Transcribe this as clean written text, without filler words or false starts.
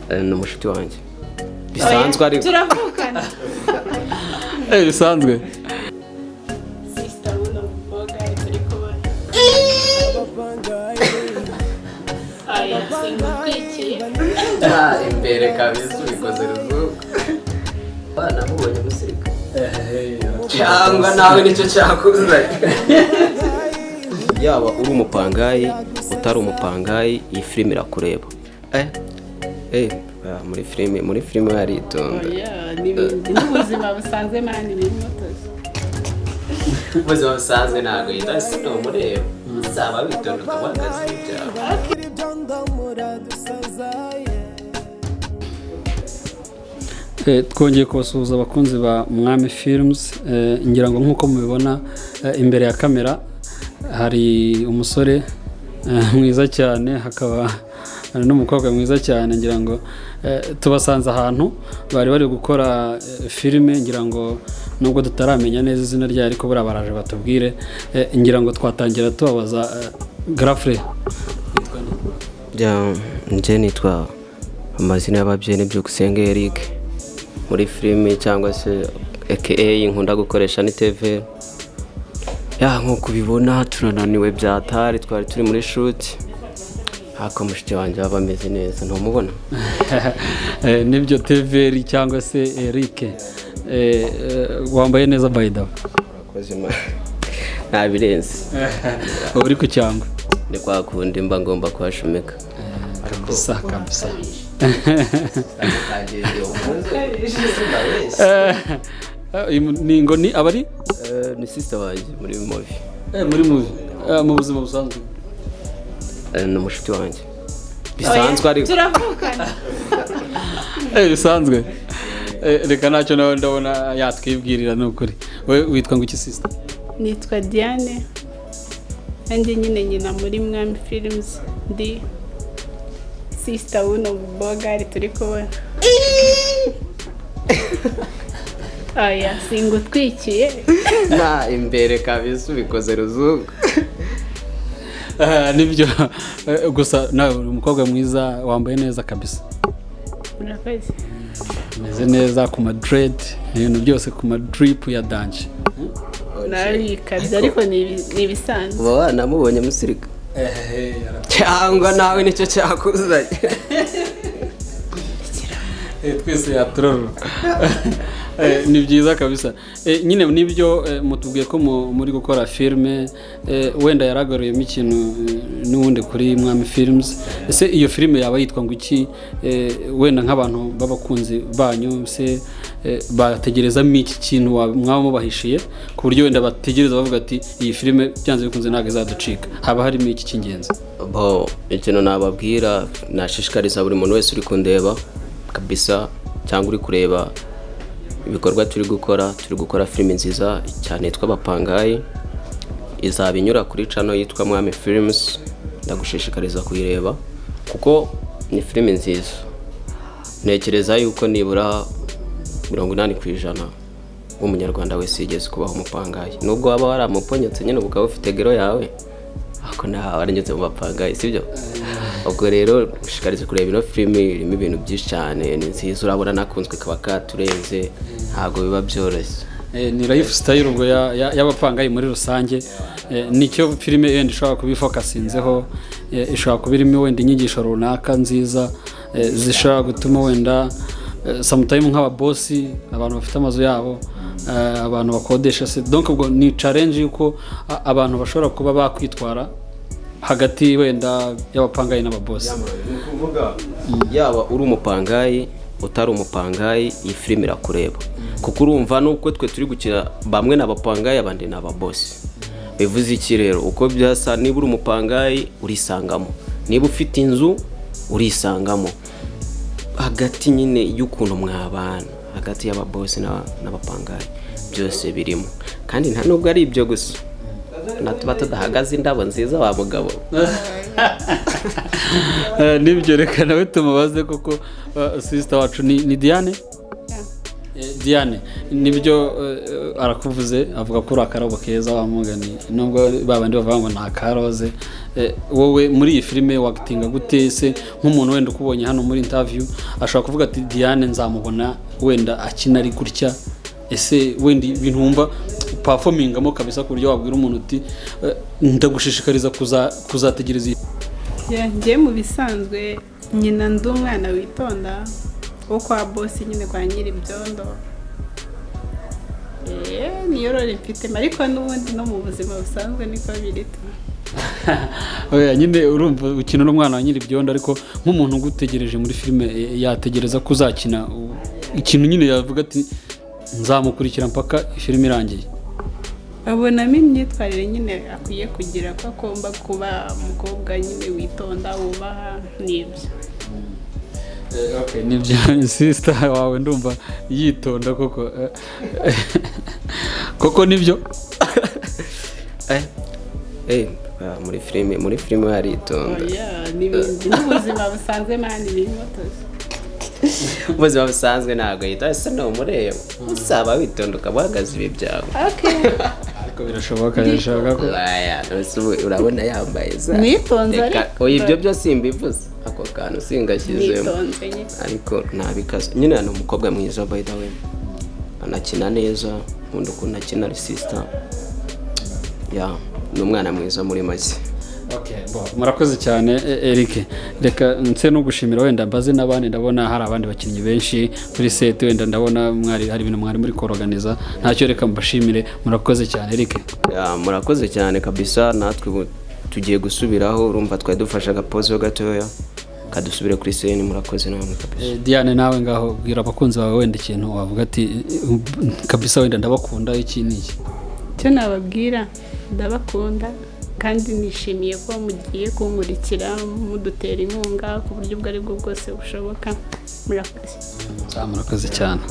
ni umushuti wanjye bisanzwe ariko turavukana bisanzwe sister uno mboga turi kubona aya singutwikiye imbere kabisa ubikoze ruzuba bana mubonye musirika cyangwa nawe nicyo cyakuzanye yaba uri umupangayi utari umupangayi iyi filime irakureba muri filime haritonda n'ubuzima busanzwe mani n'imotozi ubuzima busanzwe ntabwo yita sino mureba uzaba witonda ukabagaza ibyawe twongeye kubasuhuza abakunzi ba Mwami Films. Ngira ngo nk'uko mubibona imbere ya kamera hari umusore mwiza cyane, hakaba n'umukobwa mwiza cyane. Ngira ngo tubasanze ahantu bari gukora filime, ngira ngo nubwo tutaramenya neza izina ryayo ariko buriya baraje batubwire. Ngira ngo twatangira tubabaza Grafre. Njye nitwa amazina y'ababyeyi Byukusenge Eric, muri filime cyangwa se aka nkunda gukoresha ni TV. Nk'uko ubibona turananiwe byatari, twari turi muri shoot, hako mushiki wanjye baba bameze neza ntumubona. Nibyo TV cyangwa se Eric, wambaye neza by the way. Urakoze ma nabirenze uri ku cyangwa ni kwa kundi mba ngomba kuhashumika kabisa. Ni abari ni sister wanjye muri movie. Muri movie mu buzima busanzwe ni umushuti wanjye bisanzwe ariko turavukana bisanzwe. Reka ntacyo nawe ndabona yatwibwirira n'ukuri. Wowe witwa ngo iki sister? nitwa Diane, kandi nyina muri Mwami Films, ndi sister uno mboga turi kubona. Aya singutwikiye imbere kabisa ubikoze ruzuba. Nibyo gusa nawe uri umukobwa mwiza, wambaye neza kabisa. Murakoze. Meze neza ku dread, ibintu byose ku drip ya danje. Narikabye ariko ni bisanzwe. Uba namubonye musirika cyangwa nawe nicyo cyakuzanye. Twese yaturoro. Ni byiza kabisa. Nyine nibyo mutubwiye ko muri gukora filime, wenda yaragaruyemo ikintu n'ubundi kuri Mwami Films. Ese iyo filime yaba yitwa ngo iki? Wenda nk'abantu b'abakunzi banyu se bategerezamo iki kintu mwaba mubahishiye ku buryo wenda bategereza bavuga ati iyi filime byanze bikunze ntabwo izaducika? Haba harimo iki cy'ingenzi? Ikintu nababwira, nashishikariza buri muntu wese uri kundeba kabisa cyangwa uri kureba ibikorwa turi gukora filime nziza cyane yitwa Abapangayi. Izaba inyura kuri channel yitwa Mwami Films. Ndagushishikariza kuyireba kuko ni filime nziza. Ntekereza yuko nibura 80% w'umunyarwanda wese yigeze kubaho umupangayi, nubwo waba waramuponyetse nyine ukaba ufite gero yawe, ako nawe waranyuze mu bapangayi, sibyo? Ubwo rero gushikariza kureba ino filime irimo ibintu byinshi cyane, ni nziza, urabona nakunzwe kaba katurenze, ntago biba byoroshye. Ni lifestyle ubwo y'abapangayi muri rusange. Nicyo filime yenda ishobora kubifokasinzeho, ishobora kubirimo wenda inyigisho runaka nziza zishobora gutuma wenda sometime nk'ababosi, abantu bafite amazu yabo, abantu bakodesha se. Donc ubwo ni challenge yuko abantu bashobora kuba bakwitwara hagati wenda y'abapangayi n'ababosi. Kuvuga yaba uri umupangayi utari umupangayi, iyi filime irakureba kuko urumva nuko twe turi gukira bamwe n'abapangayi abandi n'ababosi. Bivuze iki rero? Uko byasa, niba uri umupangayi urisangamo, niba ufite inzu urisangamo, hagati nyine y'ukuntu mwabana hagati y'ababosi n'abapangayi byose birimo. Kandi nta nubwo ari ibyo gusa, natuba tudahagaze indabo nziza wa mugabo. Nibyo, reka nawe tumubaze kuko sister wacu ni Diane. Diane, nibyo arakuvuze, avuga ko uri akarabo keza wamugani, nubwo babandi bavuga ngo nta karoze. wowe muri iyi filime wagitinga gute se nk'umuntu wenda ukubonye hano muri interview ashobora kuvuga ati Diane nzamubona wenda akina ari gutya ese wenda ibintu wumva performingamo kabisa ku buryo wabwira umuntu uti ndagushishikariza kuzategereza njye mu bisanzwe nyina ndi umwana witonda wo kwa boss nyine kwa nyiri ibyondo niyo role mfite ariko n'ubundi no mu buzima busanzwe niko birita oya nyine urumva ukina n'umwana wa nyiri ibyondo ariko nk'umuntu ugutegereje muri filime yategereza kuzakina ikintu nyine yavuga ati nzamukurikira mpaka filime irangiye abonamo imyitwarire nyine akwiye kugira ko agomba kuba umukobwa nyine witonda wubaha n'ibyo nibyo sister wawe ndumva yitonda koko nibyo muri filime haritonda n'ibindi n'ubuzima busanzwe mani bimotozi ubuzima busanzwe ntabwo yita ese no mureba usaba witonda ukabuhagaze ibi byawe ariko birashoboka yashaka ko urabona yambaye za nitonze ariko ibyo byose simbivuze ako kantu singashyizemo ariko ntabikaze nyine ni umukobwa mwiza by the way anakina neza nkunda ukuntu akina ari sister ni umwana mwiza muri make murakoze cyane Eric reka nse no gushimira wenda mbaze n'abandi ndabona hari abandi bakinnyi benshi kuri set wenda ndabona hari ibintu mwari muri koroganiza ntacyo reka mbashimire murakoze cyane Eric murakoze cyane kabisa natwe tugiye gusubiraho urumva twari dufashe agapoze ho gatoya kadusubire kuri scene murakoze namwe kabisa Diane nawe ngaho bwira abakunzi bawe wenda ikintu wavuga ati kabisa wenda ndabakunda iki niki cyo nababwira ndabakunda kandi nishimiye ko mugiye kunkurikira mudutera inkunga ku buryo ubwo ari bwo bwose bushoboka murakoze murakoze cyane